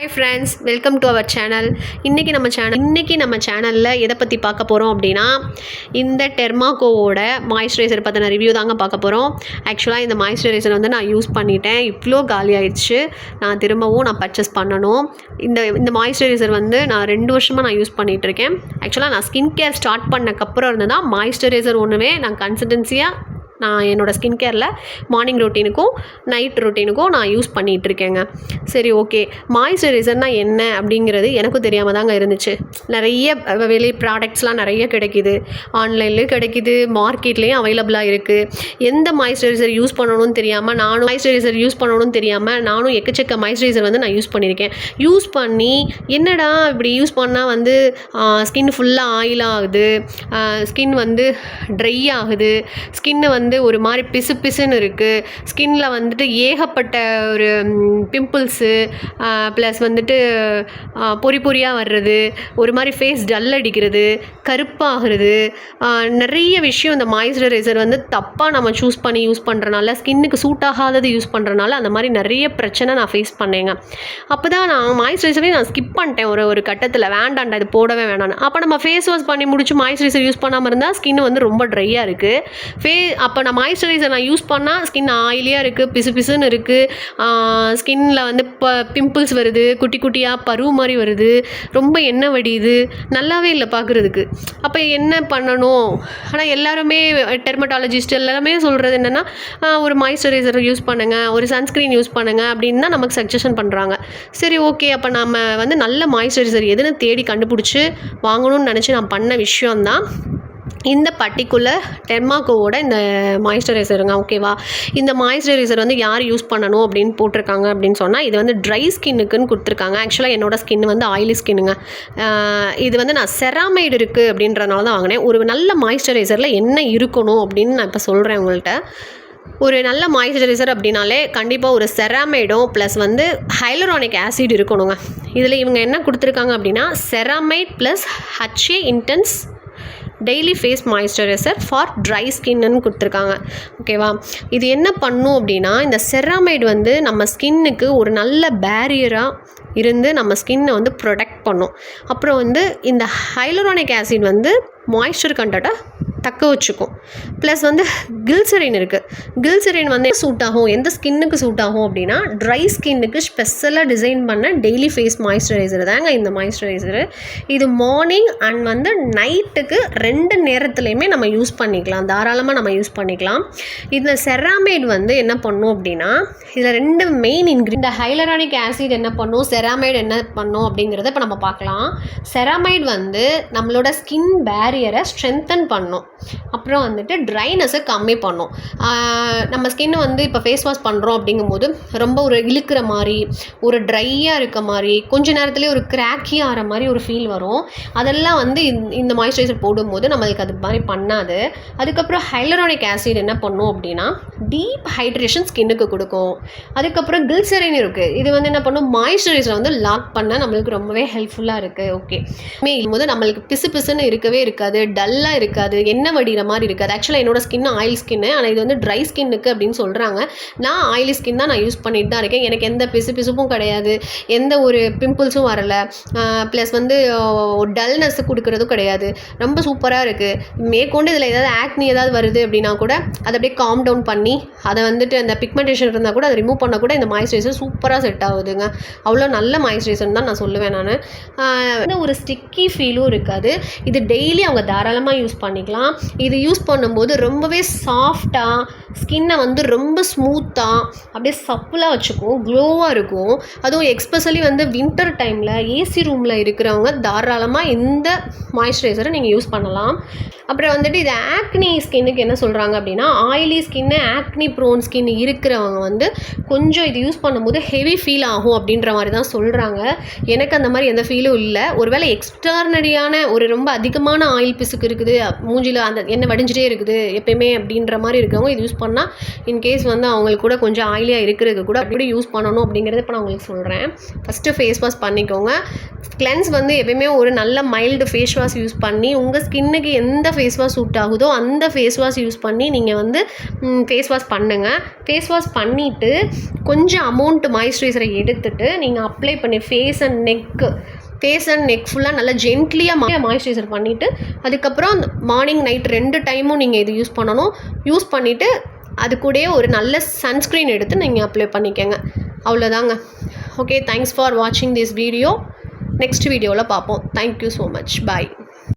Hi friends, welcome to our channel. இன்றைக்கி நம்ம சேனலில் எதை பற்றி பார்க்க போகிறோம் அப்படின்னா, இந்த டெர்மாகோவோட மாய்ஸ்சரைசர் பற்றின ரிவ்யூ தாங்க பார்க்க போகிறோம். ஆக்சுவலாக இந்த மாய்ஸ்சரைசர் வந்து நான் யூஸ் பண்ணிட்டேன். இவ்வளோ காலி ஆயிடுச்சு. நான் திரும்பவும் பர்ச்சேஸ் பண்ணணும். இந்த மாய்ஸ்சரைசர் வந்து நான் 2 வருஷமாக நான் யூஸ் பண்ணிகிட்ருக்கேன். ஆக்சுவலாக நான் ஸ்கின் கேர் ஸ்டார்ட் பண்ணக்கப்புறம் இருந்து தான் மாய்ஸ்சரைசர் ஒன்றுமே நான் கன்சிஸ்டன்சியாக நான் என்னோடய ஸ்கின் கேரில் மார்னிங் ரொட்டீனுக்கும் நைட் ரொட்டீனுக்கும் நான் யூஸ் பண்ணிகிட்ருக்கேங்க. சரி, ஓகே, மாய்ஸ்சரைசர்னால் என்ன அப்படிங்கிறது எனக்கும் தெரியாமல் தாங்க இருந்துச்சு. நிறைய வெளி ப்ராடக்ட்ஸ்லாம் நிறைய கிடைக்கிது, ஆன்லைன்லேயும் கிடைக்கிது, மார்க்கெட்லேயும் அவைலபிளாக இருக்குது. எந்த மாய்ஸ்சரைசர் யூஸ் பண்ணணும்னு தெரியாமல் நானும் எக்கச்சக்க மாய்ஸ்சரைசர் வந்து நான் யூஸ் பண்ணியிருக்கேன். யூஸ் பண்ணி என்னடா இப்படி யூஸ் பண்ணால் வந்து ஸ்கின் ஃபுல்லாக ஆயில் ஆகுது, ஸ்கின் வந்து ட்ரை ஆகுது, ஸ்கின்னு வந்து ஒரு மாதிரி பிசுன்னு இருக்குது, ஸ்கின்ல வந்துட்டு ஏகப்பட்ட ஒரு பிம்பிள்ஸு ப்ளஸ் வந்துட்டு பொறியாக வர்றது, ஒரு மாதிரி ஃபேஸ் டல் அடிக்கிறது, கருப்பாகிறது, நிறைய விஷயம் இந்த மாய்ஸ்சரைசர் வந்து தப்பாக நம்ம சூஸ் பண்ணி யூஸ் பண்ணுறனால, ஸ்கின்னுக்கு சூட் ஆகாதது யூஸ் பண்ணுறனால அந்த மாதிரி நிறைய பிரச்சனை நான் ஃபேஸ் பண்ணேங்க. அப்போ தான் நான் மாய்ஸ்சரைசரே ஸ்கிப் பண்ணிட்டேன். ஒரு கட்டத்தில் வேண்டாண்டா, இது போடவே வேணான்னு. அப்போ நம்ம ஃபேஸ் வாஷ் பண்ணி முடிச்சு மாய்ஸ்சரைசர் யூஸ் பண்ணாமல் இருந்தால் ஸ்கின் வந்து ரொம்ப ட்ரையாக இருக்குது. அப்போ நான் மாய்ஸ்சரைசர் யூஸ் பண்ணால் ஸ்கின் ஆயிலியாக இருக்குது, பிசுன்னு இருக்குது, ஸ்கின்னில் வந்து பிம்பிள்ஸ் வருது, குட்டி குட்டியாக பருவு மாதிரி வருது, ரொம்ப எண்ணெய் வடியுது, நல்லாவே இல்லை பார்க்குறதுக்கு. அப்போ என்ன பண்ணணும்? ஆனால் எல்லாருமே டெர்மட்டாலஜிஸ்ட் எல்லாருமே சொல்கிறது என்னென்னா, ஒரு மாய்ஸ்சரைசர் யூஸ் பண்ணுங்கள், ஒரு சன்ஸ்க்ரீன் யூஸ் பண்ணுங்கள் அப்படின்னு தான் நமக்கு சஜஷன் பண்ணுறாங்க. சரி, ஓகே, அப்போ நம்ம வந்து நல்ல மாய்ஸ்சரைசர் எதுன்னு தேடி கண்டுபிடிச்சி வாங்கணும்னு நினச்சி நான் பண்ண விஷயம்தான் இந்த பர்டிகுலர் டெர்மாகோவோட இந்த மாய்ஸ்சரைசருங்க. ஓகேவா? இந்த மாய்ஸ்சரைசர் வந்து யார் யூஸ் பண்ணணும் அப்படின்னு போட்டிருக்காங்க அப்படின்னு சொன்னால், இது வந்து ட்ரை ஸ்கின்னுக்குன்னு கொடுத்துருக்காங்க. ஆக்சுவலாக என்னோடய ஸ்கின் வந்து ஆயிலி ஸ்கின்னுங்க. இது வந்து நான் செராமைடு இருக்குது அப்படின்றனால தான் வாங்கினேன். ஒரு நல்ல மாய்ஸ்சரைசரில் என்ன இருக்கணும் அப்படின்னு நான் இப்போ சொல்கிறேன் உங்கள்கிட்ட. ஒரு நல்ல மாய்ஸ்சரைசர் அப்படின்னாலே கண்டிப்பாக ஒரு செராமைடும் ப்ளஸ் வந்து ஹைலரானிக் ஆசிட் இருக்கணுங்க. இதில் இவங்க என்ன கொடுத்துருக்காங்க அப்படின்னா, ceramide plus HA intense daily face moisturiser for dry ஸ்கின்னு கொடுத்துருக்காங்க. ஓகேவா? இது என்ன பண்ணும் அப்படின்னா, இந்த செராமைடு வந்து நம்ம ஸ்கின்னுக்கு ஒரு நல்ல பேரியராக இருந்து நம்ம ஸ்கின்னை வந்து ப்ரொடெக்ட் பண்ணும். அப்புறம் வந்து இந்த ஹைலரானிக் ஆசிட் வந்து மாய்ஸ்சர் கண்டென்ட்டை தக்க வச்சுக்கும். ப்ளஸ் வந்து கில்சரின் இருக்குது. கில்சரின் வந்து சூட் ஆகும், எந்த ஸ்கின்னுக்கு சூட் ஆகும் அப்படின்னா, ட்ரை ஸ்கின்னுக்கு ஸ்பெஷலாக டிசைன் பண்ண டெய்லி ஃபேஸ் மாய்ஸ்சரைசர் தாங்க இந்த மாய்ஸ்சரைசரு. இது மார்னிங் அண்ட் வந்து நைட்டுக்கு 2 நேரத்துலையுமே நம்ம யூஸ் பண்ணிக்கலாம், தாராளமாக நம்ம யூஸ் பண்ணிக்கலாம். இந்த செராமைடு வந்து என்ன பண்ணும் அப்படின்னா, இதில் 2 மெயின் இந்த ஹைலரானிக் ஆசிட் என்ன பண்ணும், செராமைடு என்ன பண்ணும் அப்படிங்கிறத இப்போ நம்ம பார்க்கலாம். செராமைடு வந்து நம்மளோட ஸ்கின் பேரியரை ஸ்ட்ரென்தன் பண்ணும். அப்புறம் வந்துட்டு ட்ரைனஸை கம்மி பண்ணும். நம்ம ஸ்கின்னை வந்து இப்போ ஃபேஸ் வாஷ் பண்ணுறோம் அப்படிங்கும்போது ரொம்ப ஒரு இழுக்கிற மாதிரி, ஒரு ட்ரையாக இருக்க மாதிரி, கொஞ்ச நேரத்துலேயே ஒரு கிராக்கி ஆகிற மாதிரி ஒரு ஃபீல் வரும். அதெல்லாம் வந்து இந்த மாய்ஸ்சரைசர் போடும்போது நம்மளுக்கு அது மாதிரி பண்ணாது. அதுக்கப்புறம் ஹைலரானிக் ஆசிட் என்ன பண்ணும் அப்படின்னா, டீப் ஹைட்ரேஷன் ஸ்கின்னுக்கு கொடுக்கும். அதுக்கப்புறம் கில்சரின் இருக்குது. இது வந்து என்ன பண்ணும், மாய்ஸ்சரைசரை வந்து லாக் பண்ண நம்மளுக்கு ரொம்பவே ஹெல்ப்ஃபுல்லாக இருக்குது. ஓகே, போது நம்மளுக்கு பிசுன்னு இருக்கவே இருக்காது, டல்லாக இருக்காது, எண்ணெய் வடிகிற மாதிரி இருக்காது. ஆக்சுவலாக என்னோட ஸ்கின் ஆயில் ஸ்கின்னு, ஆனால் இது வந்து ட்ரை ஸ்கின்னுக்கு அப்படின்னு சொல்கிறாங்க. நான் ஆயிலி ஸ்கின் தான் நான் யூஸ் பண்ணிட்டு தான் இருக்கேன். எனக்கு எந்த பிசுப்பும் கிடையாது, எந்த ஒரு பிம்பிள்ஸும் வரலை, ப்ளஸ் வந்து டல்னஸ் கொடுக்குறதும் கிடையாது. ரொம்ப சூப்பராக இருக்குது. மேற்கொண்டு இதில் ஏதாவது ஆக்னி ஏதாவது வருது அப்படின்னா கூட அதை அப்படியே காம் டவுன் பண்ணி, அதை வந்துட்டு அந்த பிக்மெண்டேஷன் இருந்தால் கூட அதை ரிமூவ் பண்ண கூட இந்த மாய்ஸ்சரைசர் சூப்பராக செட் ஆகுதுங்க. அவ்வளோ நல்ல மாய்ஸ்சரைசர் தான் நான் சொல்லுவேன். நான் ஒரு ஸ்டிக்கி ஃபீலும் இருக்காது. இது டெய்லி அவங்க தாராளமாக யூஸ் பண்ணிக்கலாம். இது யூஸ் பண்ணும்போது ரொம்பவே சாஃப்டாக ஸ்கின்னை வந்து ரொம்ப ஸ்மூத்தாக அப்படியே சப்புலாக வச்சுக்கும், க்ளோவாக இருக்கும். அதுவும் எக்ஸ்பெஷலி வந்து வின்டர் டைமில் ஏசி ரூமில் இருக்கிறவங்க தாராளமாக இந்த மாய்ஸ்சரைசரை நீங்கள் யூஸ் பண்ணலாம். அப்புறம் வந்துட்டு இது ஆக்னி ஸ்கின்னுக்கு என்ன சொல்கிறாங்க அப்படின்னா, oily skin, acne prone skin இருக்கிறவங்க வந்து கொஞ்சம் இது யூஸ் பண்ணும்போது ஹெவி ஃபீல் ஆகும் அப்படின்ற மாதிரி தான் சொல்கிறாங்க. எனக்கு அந்த மாதிரி எந்த ஃபீலும் இல்லை. ஒருவேளை எக்ஸ்ட்ரானரியான ஒரு ரொம்ப அதிகமான ஆயில் பிசுக்கு இருக்குது, மூஞ்சியில் அந்த எண்ணெய் வடிஞ்சிட்டே இருக்குது எப்பயுமே அப்படின்ற மாதிரி இருக்கவங்க இது யூஸ் பண்ணால் இன்கேஸ் வந்து அவங்களுக்கு கூட கொஞ்சம் ஆயிலியாக இருக்கிறதுக்கு கூட அப்படி யூஸ் பண்ணணும் அப்படிங்கிறத இப்போ நான் உங்களுக்கு சொல்கிறேன். ஃபஸ்ட்டு ஃபேஸ் வாஷ் பண்ணிக்கோங்க. கிளென்ஸ் வந்து எப்பயுமே ஒரு நல்ல மைல்டு ஃபேஸ் வாஷ் யூஸ் பண்ணி உங்கள் ஸ்கின்னுக்கு எந்த ஃபேஸ் வாஷ் சூட் ஆகுதோ அந்த ஃபேஸ் வாஷ் யூஸ் பண்ணி நீங்கள் வந்து ஃபேஸ் வாஷ் பண்ணுங்கள். ஃபேஸ் வாஷ் பண்ணிவிட்டு கொஞ்சம் அமௌண்ட் மாய்ஸ்சரைசரை எடுத்துகிட்டு நீங்கள் அப்ளை பண்ணி ஃபேஸ் அண்ட் நெக் ஃபுல்லாக நல்லா ஜென்ட்லியாக மாய்ஸ்சரைசர் பண்ணிவிட்டு அதுக்கப்புறம் மார்னிங் நைட் 2 டைமும் நீங்கள் இது யூஸ் பண்ணணும். யூஸ் பண்ணிவிட்டு அது கூடயே ஒரு நல்ல சன்ஸ்க்ரீன் எடுத்து நீங்கள் அப்ளை பண்ணிக்கோங்க. அவ்வளோதாங்க. ஓகே, தேங்க்ஸ் ஃபார் வாட்சிங் திஸ் வீடியோ. நெக்ஸ்ட் வீடியோவில் பார்ப்போம். Thank you so much. பாய்.